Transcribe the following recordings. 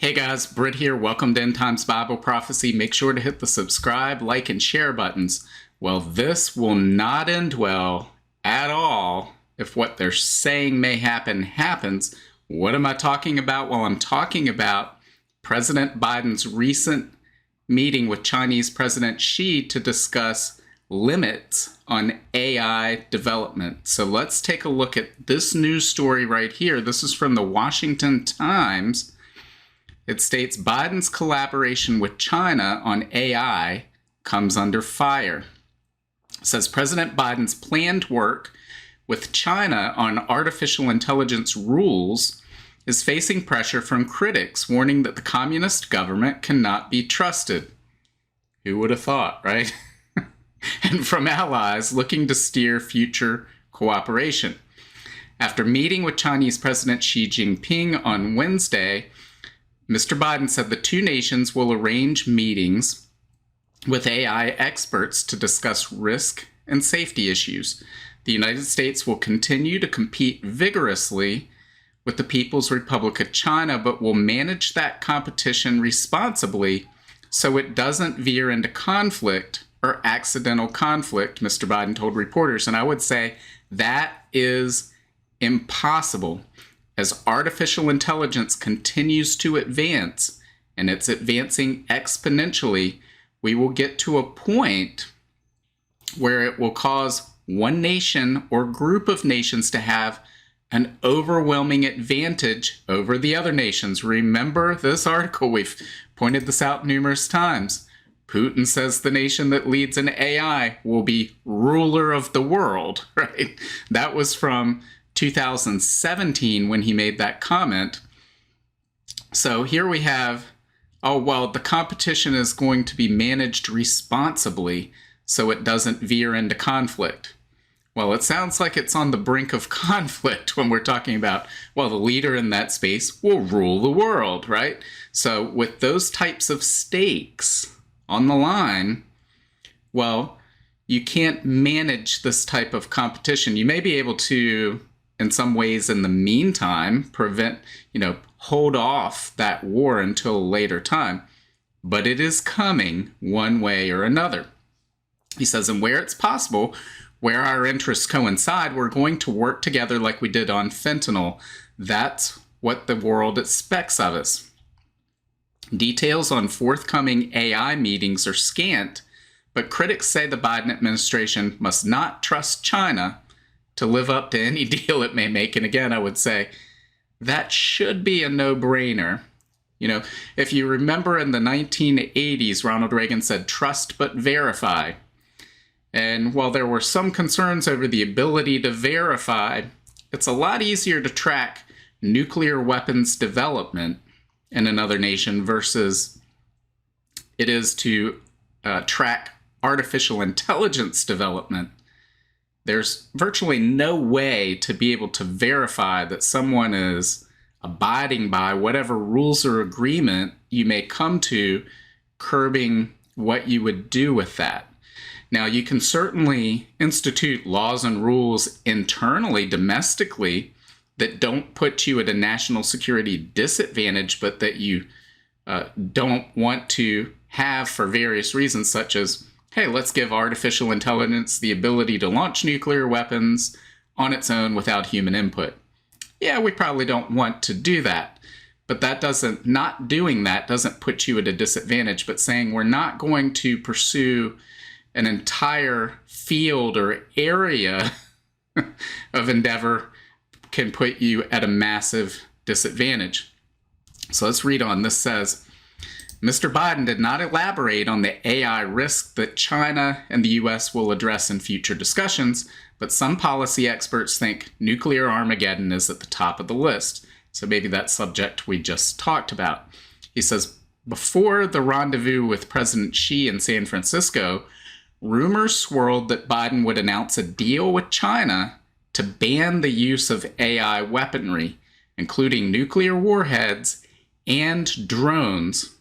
Hey guys, Britt here. Welcome to End Times Bible Prophecy. Make sure to hit the subscribe, like, and share buttons. Well, this will not end well at all if what they're saying may happen happens. What am I talking about? Well, I'm talking about President Biden's recent meeting with Chinese President Xi to discuss limits on AI development. So let's take a look at this news story right here. This is from the Washington Times. It states Biden's collaboration with China on AI comes under fire. It says President Biden's planned work with China on artificial intelligence rules is facing pressure from critics, warning that the communist government cannot be trusted. Who would have thought, right? And from allies looking to steer future cooperation. After meeting with Chinese President Xi Jinping on Wednesday, Mr. Biden said the two nations will arrange meetings with AI experts to discuss risk and safety issues. The United States will continue to compete vigorously with the People's Republic of China, but will manage that competition responsibly so it doesn't veer into conflict or accidental conflict, Mr. Biden told reporters. And I would say that is impossible. As artificial intelligence continues to advance, and it's advancing exponentially, we will get to a point where it will cause one nation or group of nations to have an overwhelming advantage over the other nations. Remember this article, we've pointed this out numerous times. Putin says the nation that leads in AI will be ruler of the world, right? That was from 2017 when he made that comment. So here we have, oh, well, the competition is going to be managed responsibly so it doesn't veer into conflict. Well, it sounds like it's on the brink of conflict when we're talking about, well, the leader in that space will rule the world, right? So with those types of stakes on the line, well, you can't manage this type of competition. You may be able to, in some ways, in the meantime, hold off that war until a later time. But it is coming one way or another. He says, and where it's possible, where our interests coincide, we're going to work together like we did on fentanyl. That's what the world expects of us. Details on forthcoming AI meetings are scant, but critics say the Biden administration must not trust China to live up to any deal it may make. And again, I would say that should be a no-brainer. You know, if you remember in the 1980s, Ronald Reagan said, trust but verify. And while there were some concerns over the ability to verify, it's a lot easier to track nuclear weapons development in another nation versus it is to track artificial intelligence development. There's virtually no way to be able to verify that someone is abiding by whatever rules or agreement you may come to curbing what you would do with that. Now, you can certainly institute laws and rules internally, domestically, that don't put you at a national security disadvantage, but that you don't want to have for various reasons, such as, hey, let's give artificial intelligence the ability to launch nuclear weapons on its own without human input. Yeah, we probably don't want to do that, but not doing that doesn't put you at a disadvantage, but saying we're not going to pursue an entire field or area of endeavor can put you at a massive disadvantage. So let's read on. This says, Mr. Biden did not elaborate on the AI risk that China and the U.S. will address in future discussions, but some policy experts think nuclear Armageddon is at the top of the list. So maybe that subject we just talked about. He says, before the rendezvous with President Xi in San Francisco, rumors swirled that Biden would announce a deal with China to ban the use of AI weaponry, including nuclear warheads and drones.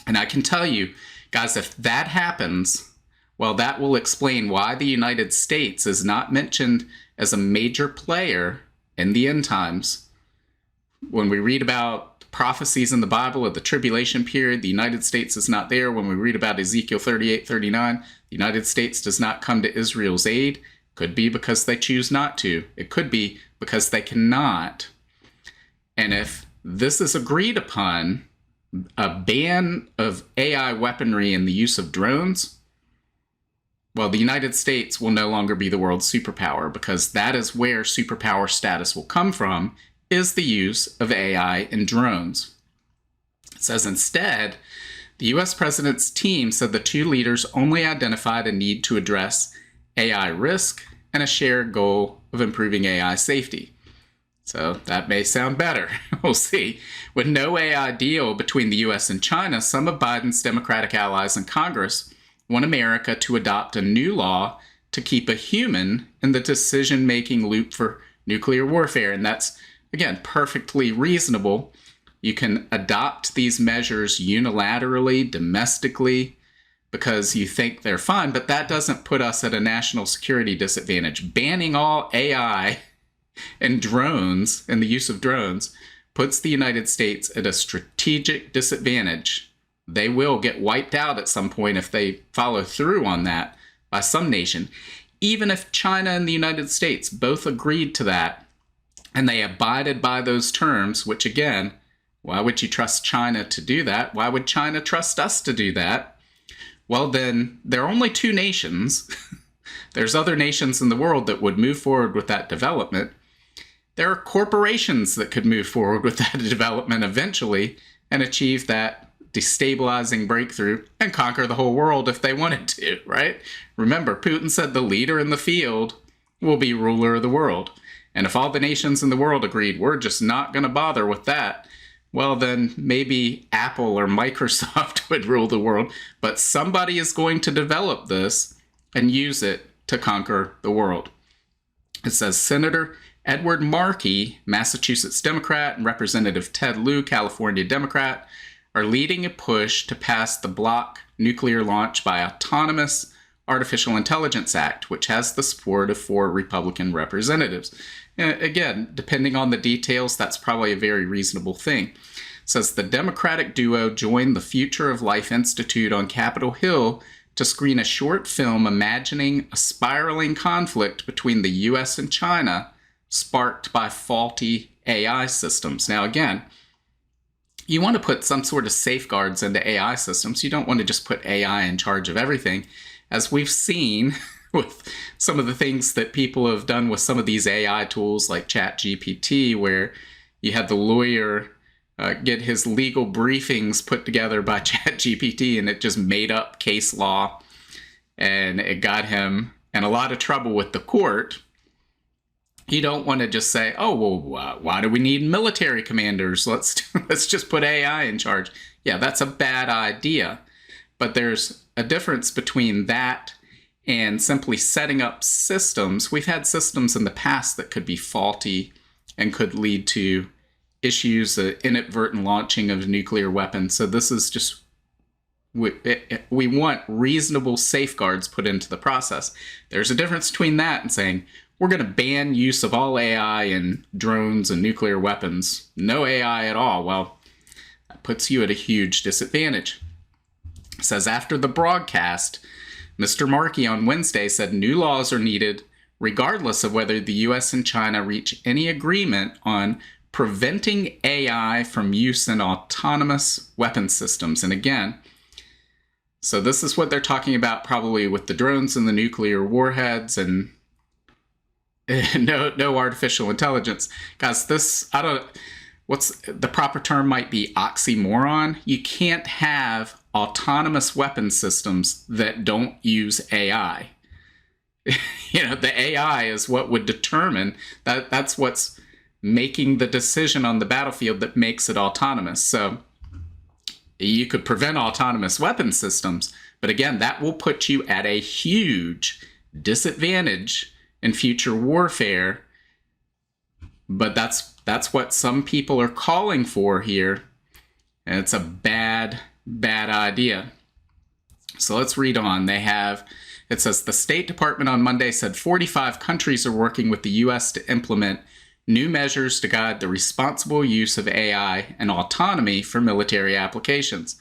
And I can tell you, guys, if that happens, well, that will explain why the United States is not mentioned as a major player in the end times. When we read about prophecies in the Bible of the tribulation period. The United States is not there. When we read about Ezekiel 38:39, the United States does not come to Israel's aid. Could be because they choose not to. It could be because they cannot. And if this is agreed upon, a ban of AI weaponry and the use of drones, well, the United States will no longer be the world's superpower, because that is where superpower status will come from, is the use of AI and drones. It says instead, the US president's team said the two leaders only identified a need to address AI risk and a shared goal of improving AI safety. So that may sound better. We'll see. With no AI deal between the US and China, some of Biden's Democratic allies in Congress want America to adopt a new law to keep a human in the decision-making loop for nuclear warfare. And that's, again, perfectly reasonable. You can adopt these measures unilaterally, domestically, because you think they're fun, but that doesn't put us at a national security disadvantage. Banning all AI and drones and the use of drones puts the United States at a strategic disadvantage. They will get wiped out at some point if they follow through on that by some nation. Even if China and the United States both agreed to that and they abided by those terms, which again, why would you trust China to do that? Why would China trust us to do that? Well, then there are only two nations. There's other nations in the world that would move forward with that development. There are corporations that could move forward with that development eventually and achieve that destabilizing breakthrough and conquer the whole world if they wanted to, right? Remember, Putin said the leader in the field will be ruler of the world. And if all the nations in the world agreed, we're just not going to bother with that, well, then maybe Apple or Microsoft would rule the world. But somebody is going to develop this and use it to conquer the world. It says Senator Edward Markey, Massachusetts Democrat, and Representative Ted Lieu, California Democrat, are leading a push to pass the Block Nuclear Launch by Autonomous Artificial Intelligence Act, which has the support of 4 Republican representatives. Again, depending on the details, that's probably a very reasonable thing. It says the Democratic duo joined the Future of Life Institute on Capitol Hill to screen a short film imagining a spiraling conflict between the US and China sparked by faulty AI systems. Now, again, you want to put some sort of safeguards into AI systems. You don't want to just put AI in charge of everything. As we've seen with some of the things that people have done with some of these AI tools like ChatGPT, where you had the lawyer get his legal briefings put together by ChatGPT, and it just made up case law, and it got him in a lot of trouble with the court. You don't want to just say, oh, well, why do we need military commanders? Let's just put AI in charge. Yeah, that's a bad idea. But there's a difference between that and simply setting up systems. We've had systems in the past that could be faulty and could lead to issues, inadvertent launching of nuclear weapons. So this is just, we want reasonable safeguards put into the process. There's a difference between that and saying, we're going to ban use of all AI and drones and nuclear weapons. No AI at all. Well, that puts you at a huge disadvantage. It says after the broadcast, Mr. Markey on Wednesday said new laws are needed regardless of whether the US and China reach any agreement on preventing AI from use in autonomous weapon systems. And again, so this is what they're talking about probably with the drones and the nuclear warheads and no artificial intelligence. Guys, this, what's the proper term might be oxymoron. You can't have autonomous weapon systems that don't use AI. The AI is what would determine that. That's what's making the decision on the battlefield that makes it autonomous. So you could prevent autonomous weapon systems, but again, that will put you at a huge disadvantage in future warfare. But that's what some people are calling for here, and it's a bad idea. So let's read on. It says the State Department on Monday said 45 countries are working with the U.S. to implement new measures to guide the responsible use of AI and autonomy for military applications.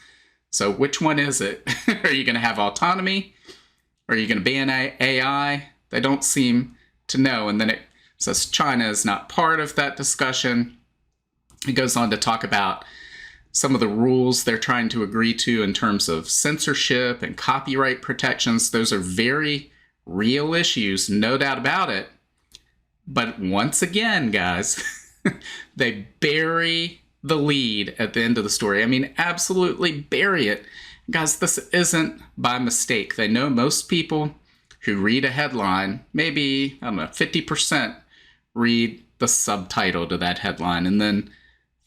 So which one is it? Are you going to have autonomy? Or are you going to ban AI? They don't seem to know. And then it says China is not part of that discussion. It goes on to talk about some of the rules they're trying to agree to in terms of censorship and copyright protections. Those are very real issues, no doubt about it. But once again, guys, they bury the lead at the end of the story. I mean, absolutely bury it. Guys, this isn't by mistake. They know most people who read a headline, maybe, I don't know, 50% read the subtitle to that headline, and then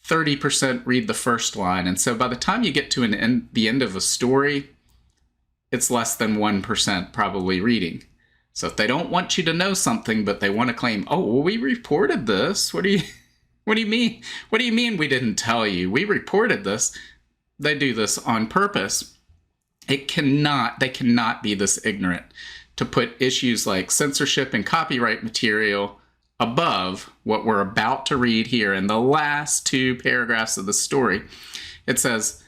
30% read the first line. And so by the time you get to the end of a story, it's less than 1% probably reading. So if they don't want you to know something, but they want to claim, oh, well, we reported this. What do you mean? What do you mean we didn't tell you? We reported this. They do this on purpose. They cannot be this ignorant to put issues like censorship and copyright material above what we're about to read here in the last two paragraphs of the story. It says,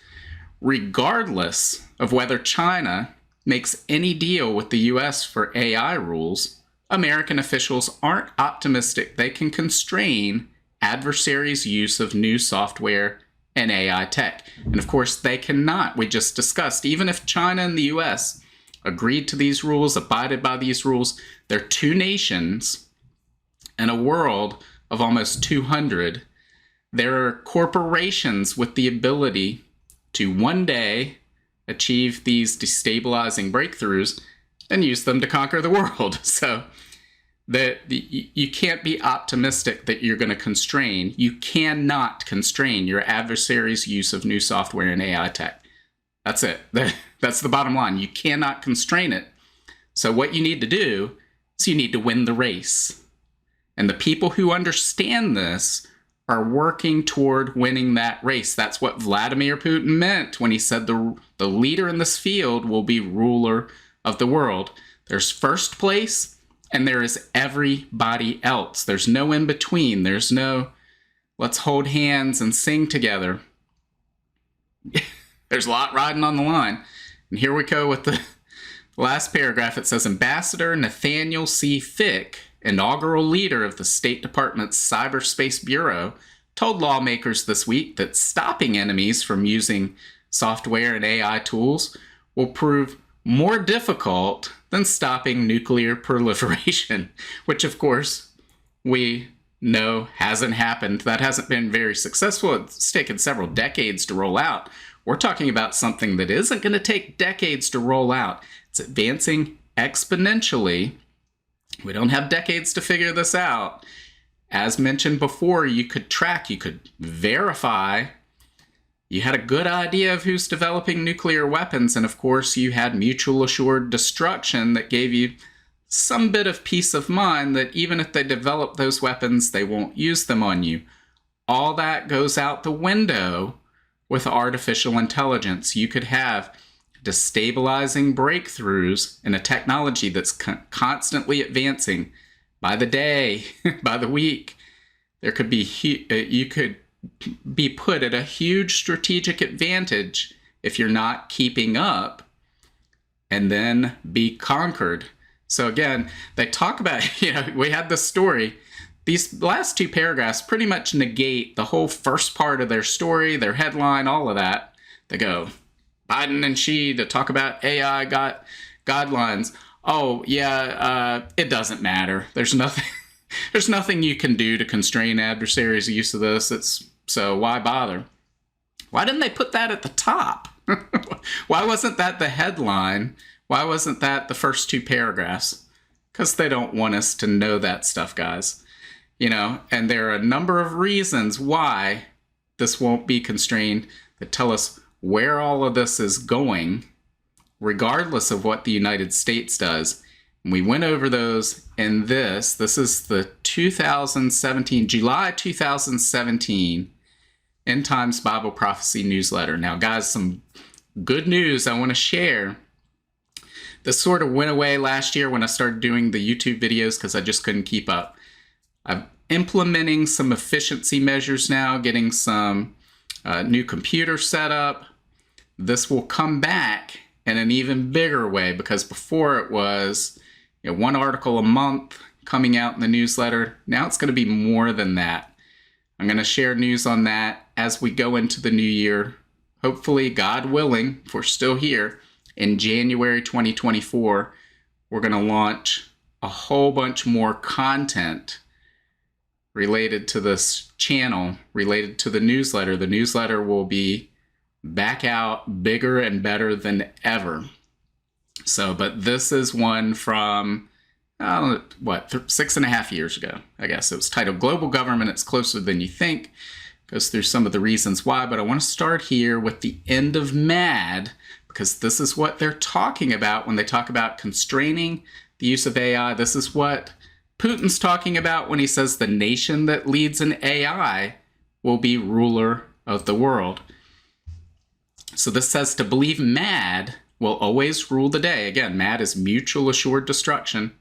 regardless of whether China makes any deal with the US for AI rules, American officials aren't optimistic they can constrain adversaries' use of new software and AI tech. And of course, they cannot. We just discussed, even if China and the US agreed to these rules, abided by these rules, they're two nations in a world of almost 200. There are corporations with the ability to one day achieve these destabilizing breakthroughs and use them to conquer the world. So you can't be optimistic that you're going to constrain. You cannot constrain your adversary's use of new software and AI tech. That's it. That's the bottom line. You cannot constrain it. So what you need to do is you need to win the race. And the people who understand this are working toward winning that race. That's what Vladimir Putin meant when he said the leader in this field will be ruler of the world. There's first place and there is everybody else. There's no in between. There's no let's hold hands and sing together. There's a lot riding on the line. And here we go with the last paragraph. It says, Ambassador Nathaniel C. Fick, inaugural leader of the State Department's Cyberspace Bureau, told lawmakers this week that stopping enemies from using software and AI tools will prove more difficult than stopping nuclear proliferation, which of course we know hasn't happened. That hasn't been very successful. It's taken several decades to roll out. We're talking about something that isn't going to take decades to roll out. It's advancing exponentially. We don't have decades to figure this out. As mentioned before, you could track, you could verify. You had a good idea of who's developing nuclear weapons, and of course you had mutual assured destruction that gave you some bit of peace of mind that even if they develop those weapons, they won't use them on you. All that goes out the window with artificial intelligence. You could have destabilizing breakthroughs in a technology that's constantly advancing by the day, by the week. There could be you could be put at a huge strategic advantage if you're not keeping up, and then be conquered. So again, they talk about, we had this story. These last two paragraphs pretty much negate the whole first part of their story, their headline, all of that. They go, Biden and Xi to talk about AI guidelines. Oh, yeah, it doesn't matter. There's nothing you can do to constrain adversaries' use of this. So why bother? Why didn't they put that at the top? Why wasn't that the headline? Why wasn't that the first two paragraphs? Because they don't want us to know that stuff, guys. And there are a number of reasons why this won't be constrained that tell us where all of this is going, regardless of what the United States does. And we went over those in this. This is the July 2017 End Times Bible Prophecy newsletter. Now, guys, some good news I want to share. This sort of went away last year when I started doing the YouTube videos because I just couldn't keep up. implementing some efficiency measures now, getting some new computers set up. This will come back in an even bigger way, because before it was one article a month coming out in the newsletter. Now it's going to be more than that. I'm going to share news on that as we go into the new year. Hopefully, God willing, if we're still here, in January 2024, we're going to launch a whole bunch more content related to this channel, related to the newsletter. The newsletter will be back out bigger and better than ever. So, but this is one from, 6.5 years ago, I guess. It was titled Global Government, It's Closer Than You Think. Goes through some of the reasons why, but I want to start here with the end of MAD, because this is what they're talking about when they talk about constraining the use of AI. This is what Putin's talking about when he says the nation that leads in AI will be ruler of the world. So this says to believe MAD will always rule the day. Again, MAD is mutual assured destruction.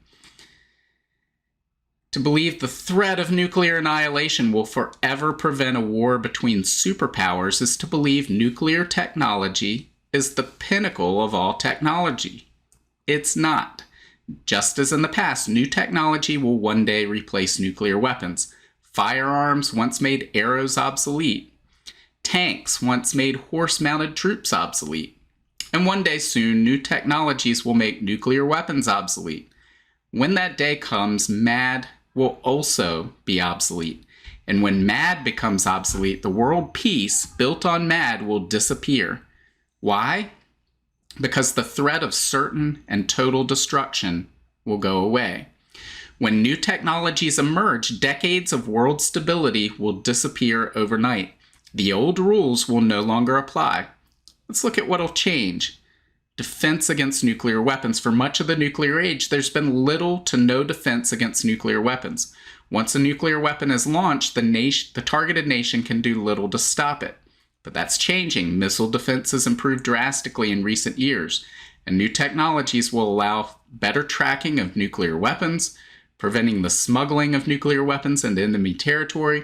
To believe the threat of nuclear annihilation will forever prevent a war between superpowers is to believe nuclear technology is the pinnacle of all technology. It's not. Just as in the past, new technology will one day replace nuclear weapons. Firearms once made arrows obsolete. Tanks once made horse-mounted troops obsolete. And one day soon, new technologies will make nuclear weapons obsolete. When that day comes, MAD will also be obsolete. And when MAD becomes obsolete, the world peace built on MAD will disappear. Why? Because the threat of certain and total destruction will go away. When new technologies emerge, decades of world stability will disappear overnight. The old rules will no longer apply. Let's look at what will change. Defense against nuclear weapons. For much of the nuclear age, there's been little to no defense against nuclear weapons. Once a nuclear weapon is launched, the targeted nation can do little to stop it. But that's changing. Missile defense has improved drastically in recent years, and new technologies will allow better tracking of nuclear weapons, preventing the smuggling of nuclear weapons into enemy territory.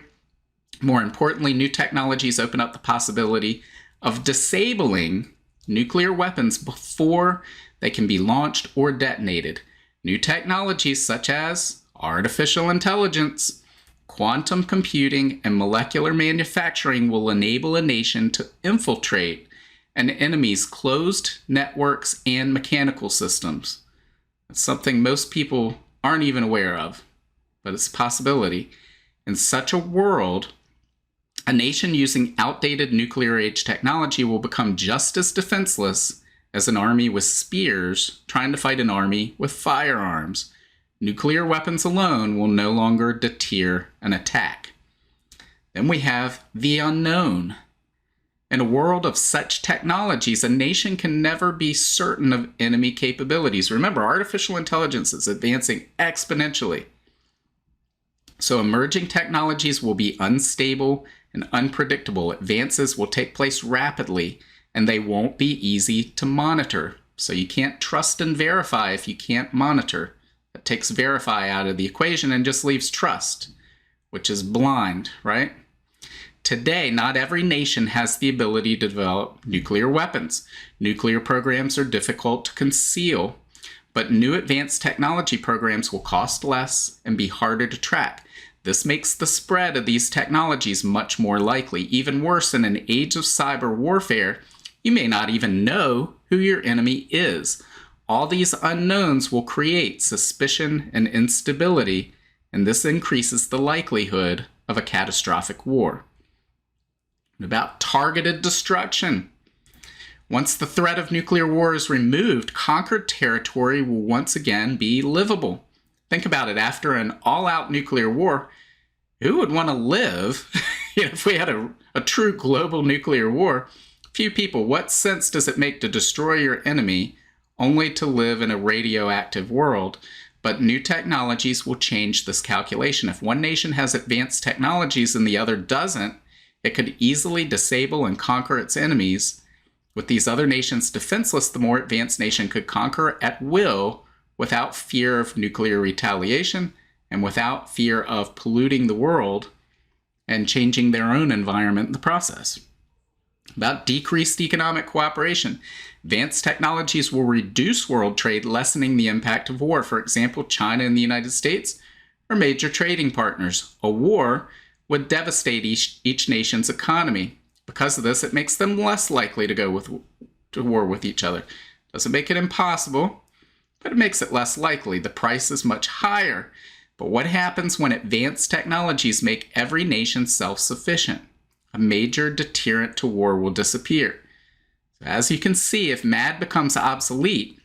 More importantly, new technologies open up the possibility of disabling nuclear weapons before they can be launched or detonated. New technologies such as artificial intelligence, quantum computing, and molecular manufacturing will enable a nation to infiltrate an enemy's closed networks and mechanical systems. It's something most people aren't even aware of, but it's a possibility. In such a world, a nation using outdated nuclear age technology will become just as defenseless as an army with spears trying to fight an army with firearms. Nuclear weapons alone will no longer deter an attack. Then we have the unknown. In a world of such technologies, a nation can never be certain of enemy capabilities. Remember, artificial intelligence is advancing exponentially. So emerging technologies will be unstable and unpredictable. Advances will take place rapidly, and they won't be easy to monitor. So you can't trust and verify if you can't monitor. That takes verify out of the equation and just leaves trust, which is blind, right? Today, not every nation has the ability to develop nuclear weapons. Nuclear programs are difficult to conceal, but new advanced technology programs will cost less and be harder to track. This makes the spread of these technologies much more likely. Even worse, in an age of cyber warfare, you may not even know who your enemy is. All these unknowns will create suspicion and instability, and this increases the likelihood of a catastrophic war. About targeted destruction. Once the threat of nuclear war is removed, conquered territory will once again be livable. Think about it. After an all-out nuclear war, who would want to live if we had a true global nuclear war? Few people. What sense does it make to destroy your enemy only to live in a radioactive world? But new technologies will change this calculation. If one nation has advanced technologies and the other doesn't, it could easily disable and conquer its enemies. With these other nations defenseless, the more advanced nation could conquer at will without fear of nuclear retaliation and without fear of polluting the world and changing their own environment in the process. About decreased economic cooperation. Advanced technologies will reduce world trade, lessening the impact of war. For example, China and the United States are major trading partners. A war would devastate each nation's economy. Because of this, it makes them less likely to go to war with each other. Doesn't make it impossible, but it makes it less likely. The price is much higher. But what happens when advanced technologies make every nation self-sufficient? A major deterrent to war will disappear. So as you can see, if MAD becomes obsolete,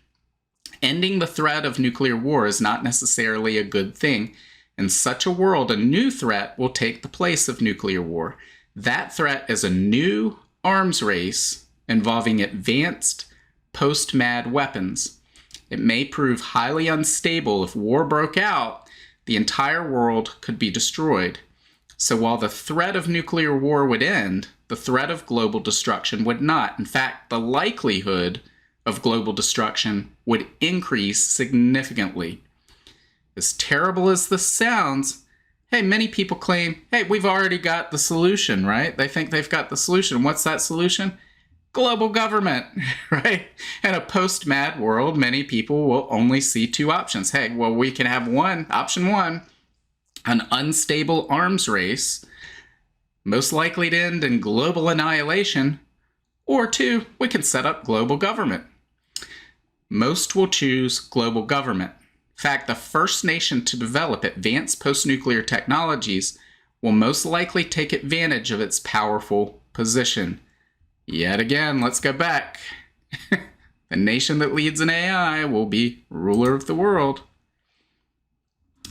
ending the threat of nuclear war is not necessarily a good thing. In such a world, a new threat will take the place of nuclear war. That threat is a new arms race involving advanced post-MAD weapons. It may prove highly unstable. If war broke out, the entire world could be destroyed. So while the threat of nuclear war would end, the threat of global destruction would not. In fact, the likelihood of global destruction would increase significantly. As terrible as this sounds, hey, many people claim, hey, we've already got the solution, right? They think they've got the solution. What's that solution? Global government, right? In a post-MAD world, many people will only see two options. Hey, well, we can have option one, an unstable arms race, most likely to end in global annihilation, or two, we can set up global government. Most will choose global government. In fact, the first nation to develop advanced post-nuclear technologies will most likely take advantage of its powerful position. Yet again, let's go back. The nation that leads in AI will be ruler of the world.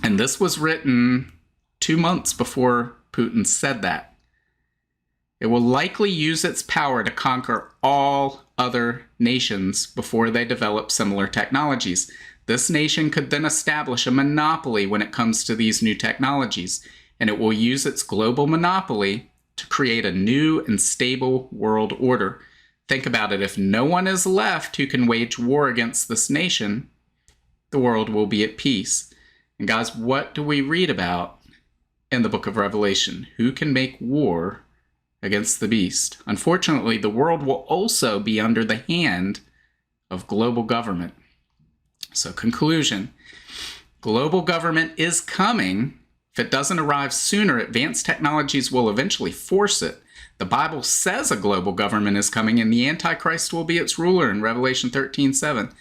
And this was written 2 months before Putin said that. It will likely use its power to conquer all other nations before they develop similar technologies. This nation could then establish a monopoly when it comes to these new technologies, and it will use its global monopoly to create a new and stable world order. Think about it. If no one is left who can wage war against this nation, the world will be at peace. And guys, what do we read about in the book of Revelation? Who can make war against the beast? Unfortunately, the world will also be under the hand of global government. So conclusion, global government is coming. If it doesn't arrive sooner, advanced technologies will eventually force it. The Bible says a global government is coming and the Antichrist will be its ruler in Revelation 13:7.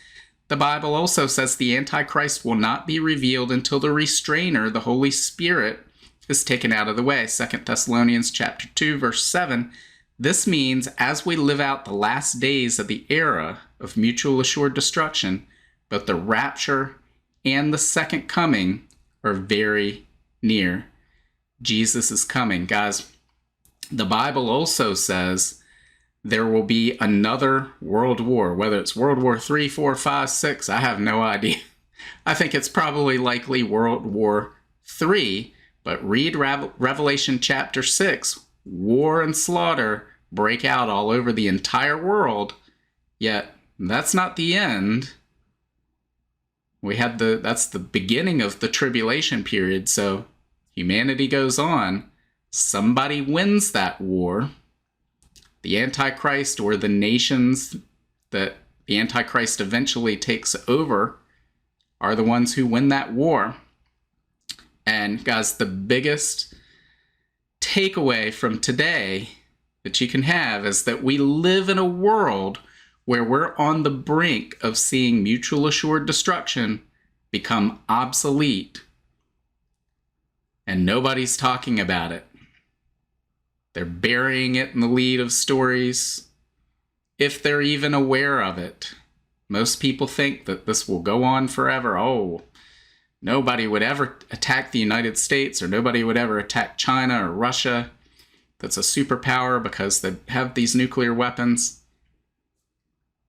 The Bible also says the Antichrist will not be revealed until the restrainer, the Holy Spirit, is taken out of the way. 2 Thessalonians chapter 2, verse 7. This means as we live out the last days of the era of mutual assured destruction, both the rapture and the second coming are very near. Jesus is coming. Guys, the Bible also says there will be another world war, whether it's World War III, 4, 5, 6, I have no idea. I think it's probably likely World War III, but read Revelation chapter 6. War and slaughter break out all over the entire world, yet that's not the end. That's the beginning of the tribulation period, so humanity goes on. Somebody wins that war. The Antichrist, or the nations that the Antichrist eventually takes over, are the ones who win that war. And guys, the biggest takeaway from today that you can have is that we live in a world where we're on the brink of seeing mutual assured destruction become obsolete. And nobody's talking about it. They're burying it in the lead of stories, if they're even aware of it. Most people think that this will go on forever. Oh, nobody would ever attack the United States, or nobody would ever attack China or Russia. That's a superpower because they have these nuclear weapons.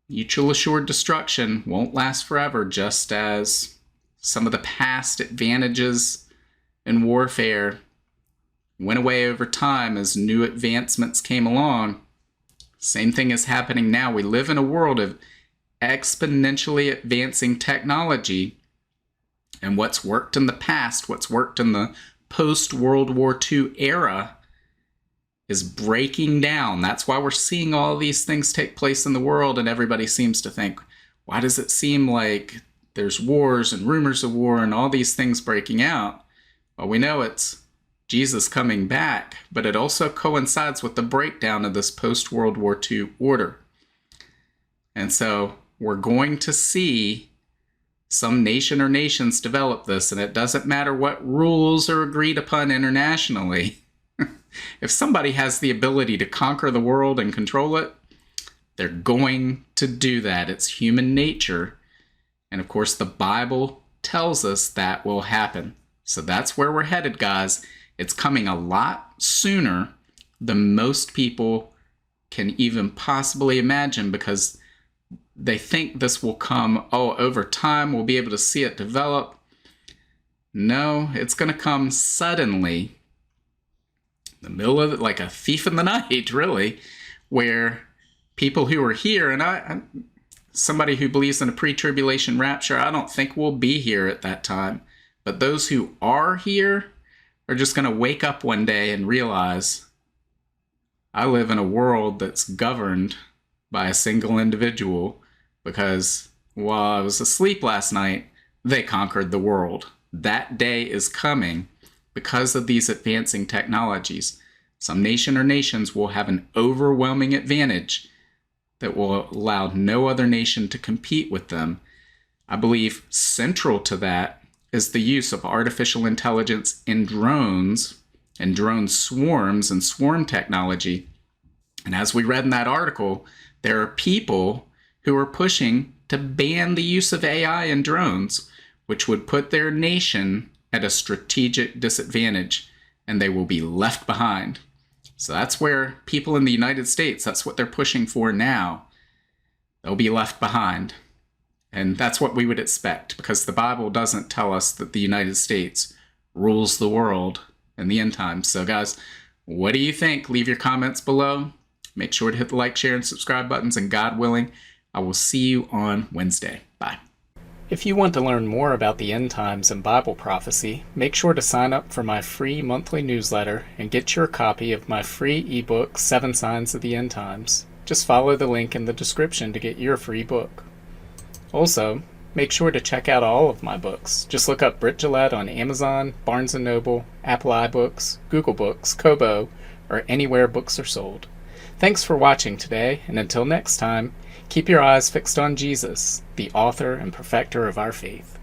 Mutual assured destruction won't last forever, just as some of the past advantages in warfare went away over time as new advancements came along. Same thing is happening now. We live in a world of exponentially advancing technology, And what's worked in the past, what's worked in the post-World War II era is breaking down. That's why we're seeing all these things take place in the world, and everybody seems to think, why does it seem like there's wars and rumors of war and all these things breaking out? Well, we know it's Jesus coming back, but it also coincides with the breakdown of this post-World War II order. And so we're going to see some nation or nations develop this, and it doesn't matter what rules are agreed upon internationally. If somebody has the ability to conquer the world and control it, they're going to do that. It's human nature. And of course, the Bible tells us that will happen. So that's where we're headed, guys. It's coming a lot sooner than most people can even possibly imagine, because they think this will come, over time, we'll be able to see it develop. No, it's going to come suddenly, in the middle of it, like a thief in the night, really, where people who are here, and I'm somebody who believes in a pre-tribulation rapture, I don't think we'll be here at that time. But those who are here are just going to wake up one day and realize, I live in a world that's governed by a single individual, because while I was asleep last night, they conquered the world. That day is coming because of these advancing technologies. Some nation or nations will have an overwhelming advantage that will allow no other nation to compete with them. I believe central to that is the use of artificial intelligence in drones and drone swarms and swarm technology. And as we read in that article, there are people who are pushing to ban the use of AI in drones, which would put their nation at a strategic disadvantage, and they will be left behind. So that's where people in the United States, that's what they're pushing for now. They'll be left behind. And that's what we would expect, because the Bible doesn't tell us that the United States rules the world in the end times. So guys, what do you think? Leave your comments below. Make sure to hit the like, share, and subscribe buttons, and God willing, I will see you on Wednesday. Bye. If you want to learn more about the end times and Bible prophecy, make sure to sign up for my free monthly newsletter and get your copy of my free ebook, 7 Signs of the End Times. Just follow the link in the description to get your free book. Also, make sure to check out all of my books. Just look up Britt on Amazon, Barnes & Noble, Apple iBooks, Google Books, Kobo, or anywhere books are sold. Thanks for watching today, and until next time, keep your eyes fixed on Jesus, the author and perfecter of our faith.